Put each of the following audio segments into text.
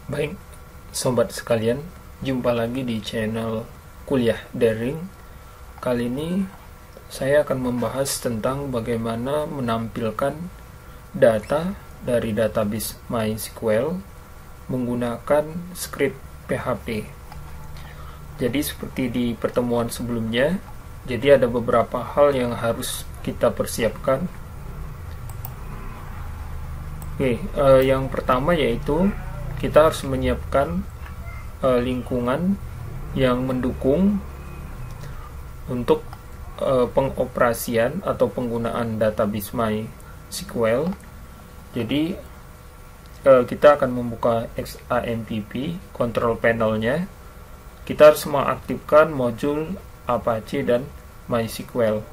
Baik, sobat sekalian, jumpa lagi di channel Kuliah Daring. Kali ini saya akan membahas tentang bagaimana menampilkan data dari database MySQL menggunakan script PHP. Jadi seperti di pertemuan sebelumnya, jadi ada beberapa hal yang harus kita persiapkan. Yang pertama yaitu kita harus menyiapkan lingkungan yang mendukung untuk pengoperasian atau penggunaan database MySQL. Jadi kita akan membuka XAMPP control panelnya. Kita harus mengaktifkan modul Apache dan MySQL.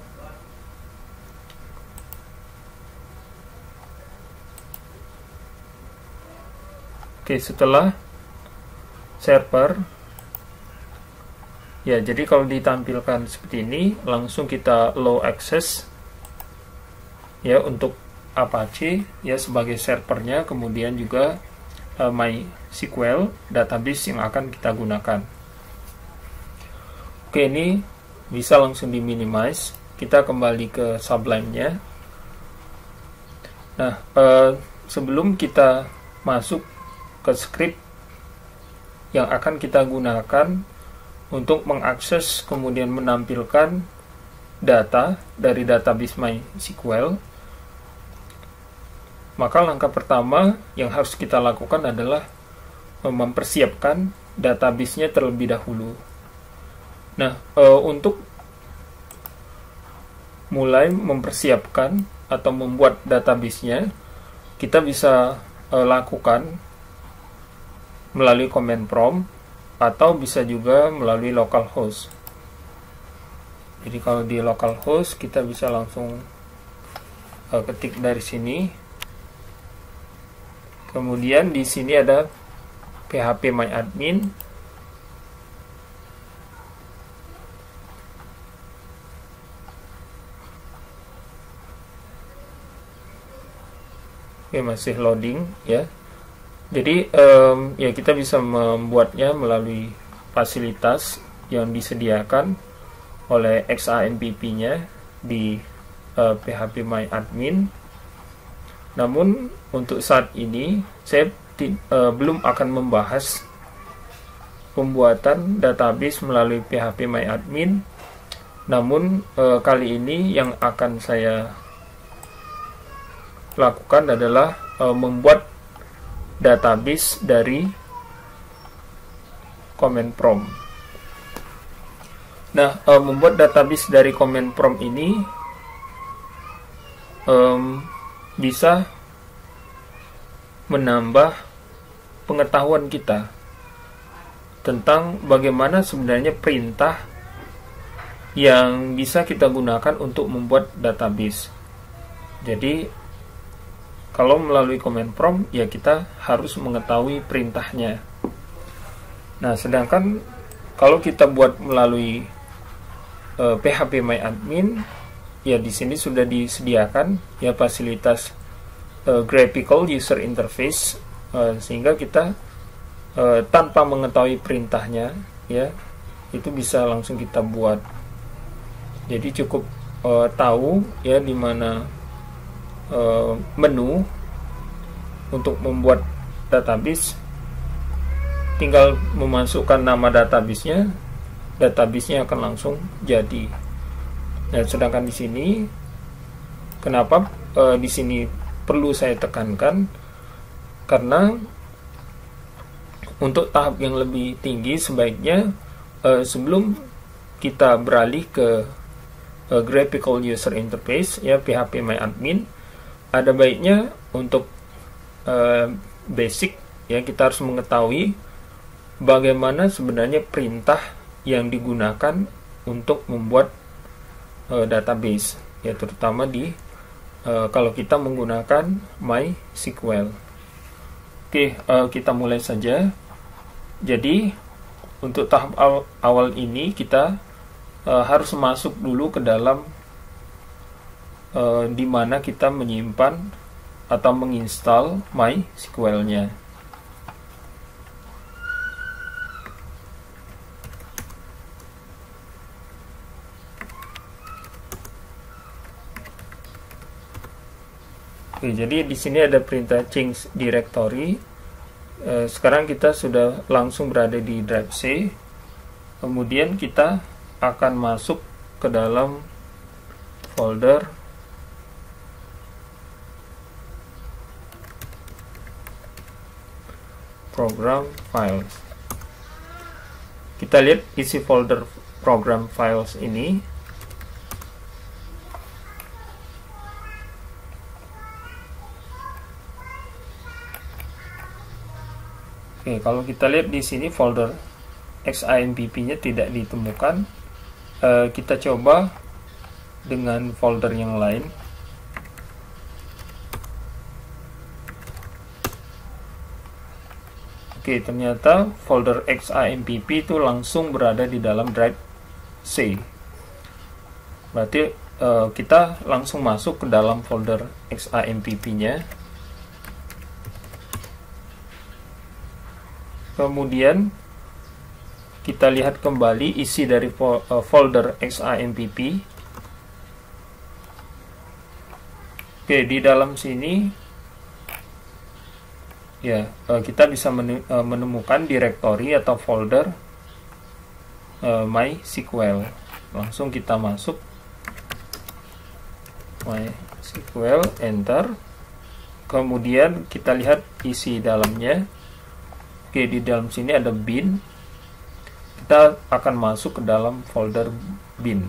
Setelah server, ya, jadi kalau ditampilkan seperti ini, langsung kita allow access ya untuk Apache ya sebagai servernya, kemudian juga MySQL database yang akan kita gunakan. Ini bisa langsung di minimize. Kita kembali ke Sublime-nya. Nah, sebelum kita masuk ke script yang akan kita gunakan untuk mengakses kemudian menampilkan data dari database MySQL, maka langkah pertama yang harus kita lakukan adalah mempersiapkan database-nya terlebih dahulu. Nah, untuk mulai mempersiapkan atau membuat database-nya, kita bisa lakukan melalui command prompt atau bisa juga melalui localhost. Jadi kalau di localhost kita bisa langsung ketik dari sini. Kemudian di sini ada phpMyAdmin. Masih loading ya. Jadi ya kita bisa membuatnya melalui fasilitas yang disediakan oleh XAMPP-nya di phpMyAdmin. Namun untuk saat ini saya belum akan membahas pembuatan database melalui phpMyAdmin. Namun kali ini yang akan saya lakukan adalah membuat database dari command prompt. Nah, membuat database dari command prompt ini bisa menambah pengetahuan kita tentang bagaimana sebenarnya perintah yang bisa kita gunakan untuk membuat database. Jadi kalau melalui command prompt, ya kita harus mengetahui perintahnya. Nah, sedangkan kalau kita buat melalui phpMyAdmin, ya di sini sudah disediakan ya fasilitas graphical user interface, sehingga kita tanpa mengetahui perintahnya, ya itu bisa langsung kita buat. Jadi cukup tahu ya di mana menu untuk membuat database, tinggal memasukkan nama database-nya akan langsung jadi. Nah, sedangkan di sini kenapa di sini perlu saya tekankan, karena untuk tahap yang lebih tinggi sebaiknya sebelum kita beralih ke graphical user interface ya phpMyAdmin, ada baiknya untuk basic ya kita harus mengetahui bagaimana sebenarnya perintah yang digunakan untuk membuat database ya, terutama di kalau kita menggunakan MySQL. Kita mulai saja. Jadi untuk tahap awal ini kita harus masuk dulu ke dalam di mana kita menyimpan atau menginstal MySQL-nya. Oke, jadi di sini ada perintah change directory. Sekarang kita sudah langsung berada di drive C. Kemudian kita akan masuk ke dalam folder program files. Kita lihat isi folder program files ini. Oke, kalau kita lihat di sini folder XAMPP-nya tidak ditemukan. Kita coba dengan folder yang lain. Oke, ternyata folder XAMPP itu langsung berada di dalam drive C. Berarti kita langsung masuk ke dalam folder XAMPP-nya. Kemudian kita lihat kembali isi dari folder XAMPP. Oke, di dalam sini ya kita bisa menemukan directory atau folder MySQL. Langsung kita masuk MySQL, enter. Kemudian kita lihat isi dalamnya. Oke, di dalam sini ada bin. Kita akan masuk ke dalam folder bin.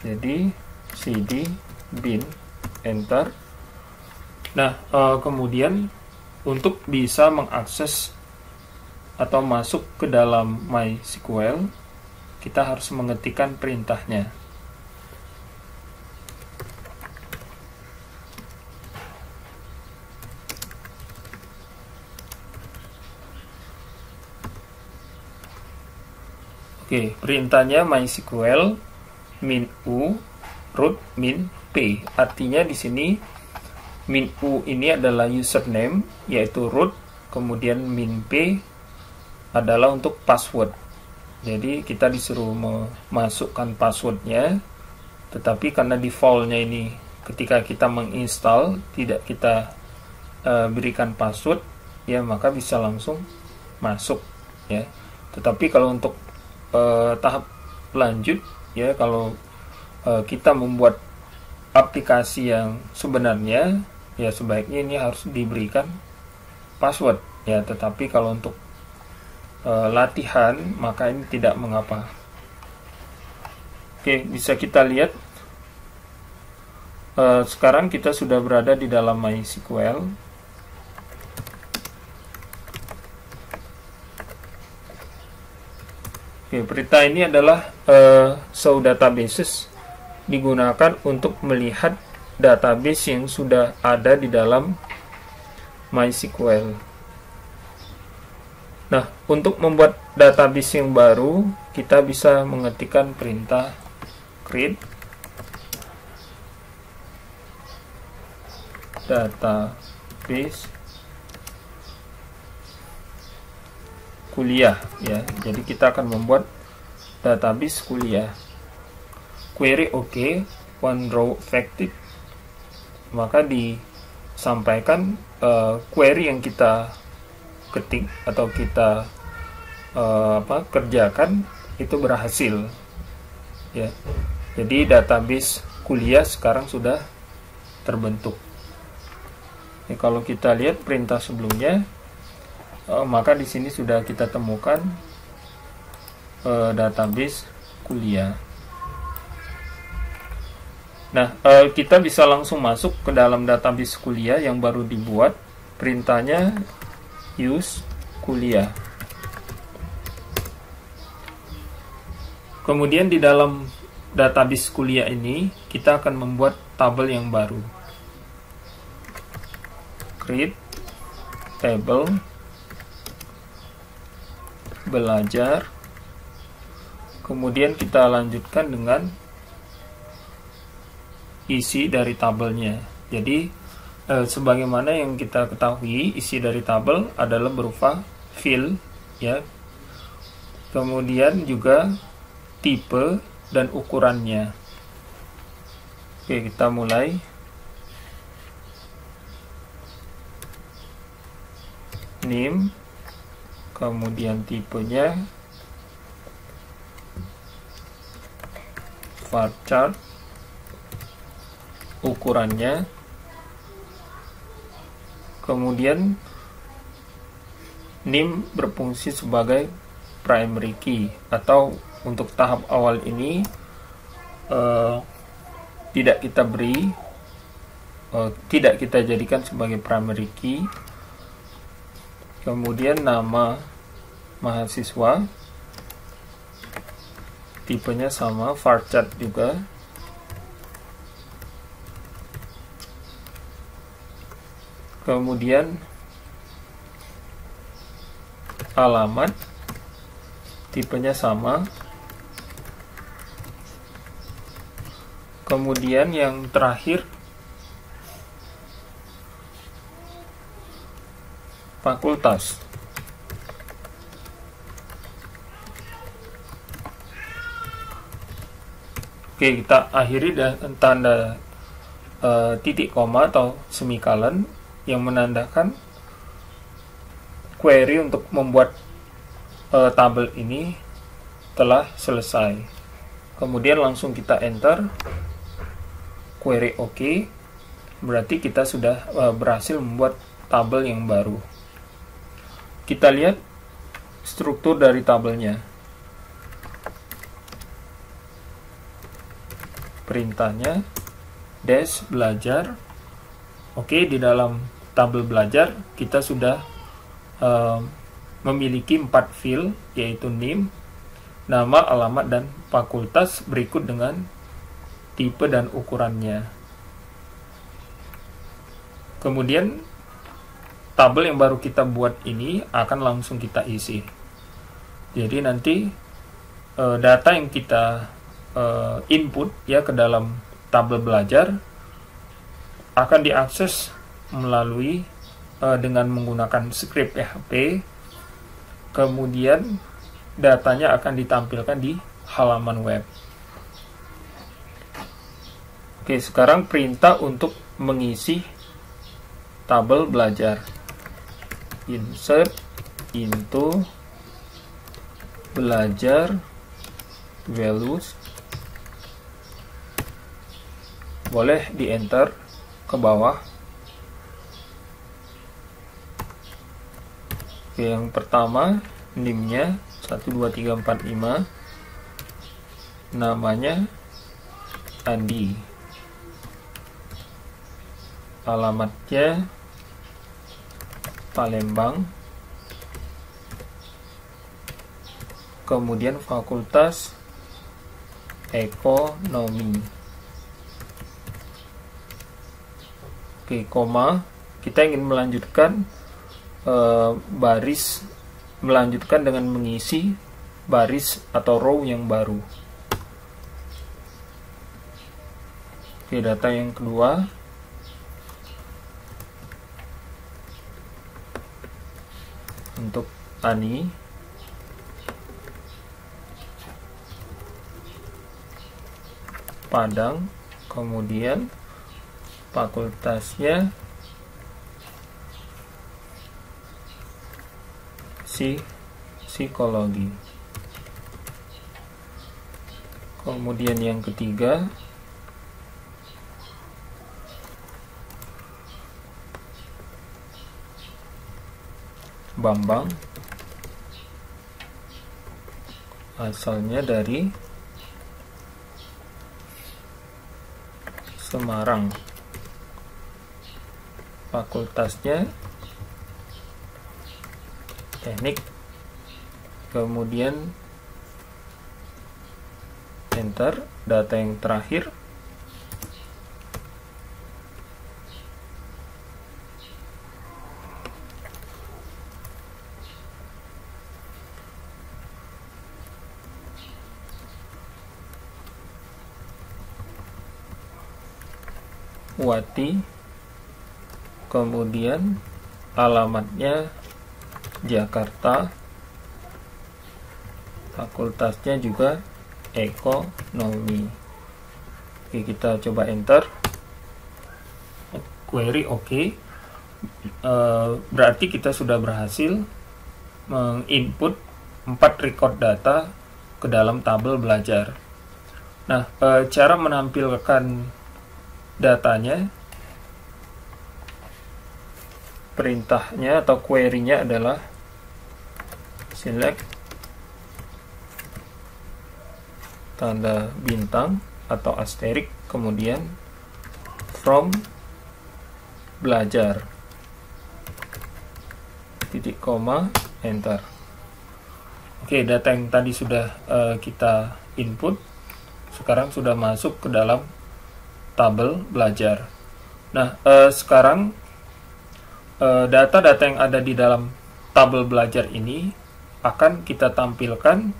Jadi cd bin, enter. Nah, kemudian untuk bisa mengakses atau masuk ke dalam MySQL, kita harus mengetikkan perintahnya. Oke, perintahnya MySQL min u root min p. Artinya di sini min u ini adalah username, yaitu root, kemudian min p adalah untuk password. Jadi kita disuruh memasukkan passwordnya, tetapi karena defaultnya ini ketika kita menginstal tidak kita berikan password, ya maka bisa langsung masuk ya. Tetapi kalau untuk tahap lanjut ya, kalau kita membuat aplikasi yang sebenarnya ya sebaiknya ini harus diberikan password ya, tetapi kalau untuk latihan maka ini tidak mengapa. Oke, bisa kita lihat sekarang kita sudah berada di dalam MySQL. Oke, perintah ini adalah show databases, digunakan untuk melihat database yang sudah ada di dalam MySQL. Nah, untuk membuat database yang baru, kita bisa mengetikkan perintah create database kuliah ya. Jadi kita akan membuat database kuliah. Query oke, one row effective. Maka disampaikan query yang kita ketik atau kita kerjakan itu berhasil ya. Jadi database kuliah sekarang sudah terbentuk. Ini kalau kita lihat perintah sebelumnya, maka di sini sudah kita temukan database kuliah. Nah, kita bisa langsung masuk ke dalam database kuliah yang baru dibuat. Perintahnya use kuliah. Kemudian di dalam database kuliah ini kita akan membuat tabel yang baru. Create table belajar. Kemudian kita lanjutkan dengan isi dari tabelnya. Jadi sebagaimana yang kita ketahui, isi dari tabel adalah berupa field ya. Kemudian juga tipe dan ukurannya. Oke, kita mulai. NIM, kemudian tipenya, varchar, ukurannya, kemudian NIM berfungsi sebagai primary key, atau untuk tahap awal ini tidak kita jadikan sebagai primary key. Kemudian nama mahasiswa, tipenya sama, varchar juga. Kemudian alamat, tipenya sama. Kemudian yang terakhir, fakultas. Oke, kita akhiri dengan tanda titik koma atau semicolon yang menandakan query untuk membuat tabel ini telah selesai. Kemudian langsung kita enter, query OK, berarti kita sudah berhasil membuat tabel yang baru. Kita lihat struktur dari tabelnya. Perintahnya dash belajar. Oke, di dalam tabel belajar kita sudah memiliki 4 field, yaitu NIM, nama, alamat, dan fakultas, berikut dengan tipe dan ukurannya. Kemudian tabel yang baru kita buat ini akan langsung kita isi. Jadi nanti data yang kita input ya ke dalam tabel belajar akan diakses melalui dengan menggunakan script PHP. Kemudian datanya akan ditampilkan di halaman web. Oke, sekarang perintah untuk mengisi tabel belajar. Insert into belajar values. Boleh di enter ke bawah. Oke, yang pertama NIM-nya 12345, namanya Andi, alamatnya Palembang, kemudian fakultas ekonomi. Oke, koma, kita ingin melanjutkan melanjutkan dengan mengisi baris atau row yang baru. Oke, data yang kedua, untuk Ani, Padang, kemudian fakultasnya psikologi. Kemudian yang ketiga, Bambang, asalnya dari Semarang, fakultasnya teknik, kemudian enter. Data yang terakhir, Wati, kemudian alamatnya Jakarta, fakultasnya juga ekonomi. Oke, kita coba enter. Query oke. Berarti kita sudah berhasil menginput 4 record data ke dalam tabel belajar. Nah, cara menampilkan datanya, perintahnya atau query-nya adalah select tanda bintang atau asterik, kemudian from belajar, titik koma, enter. Oke, data yang tadi sudah kita input sekarang sudah masuk ke dalam tabel belajar. Nah, sekarang data-data yang ada di dalam tabel belajar ini akan kita tampilkan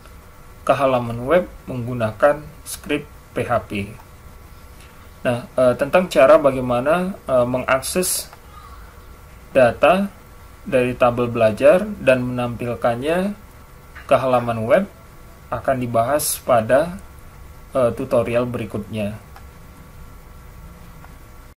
ke halaman web menggunakan script PHP. Nah, tentang cara bagaimana mengakses data dari tabel belajar dan menampilkannya ke halaman web akan dibahas pada tutorial berikutnya.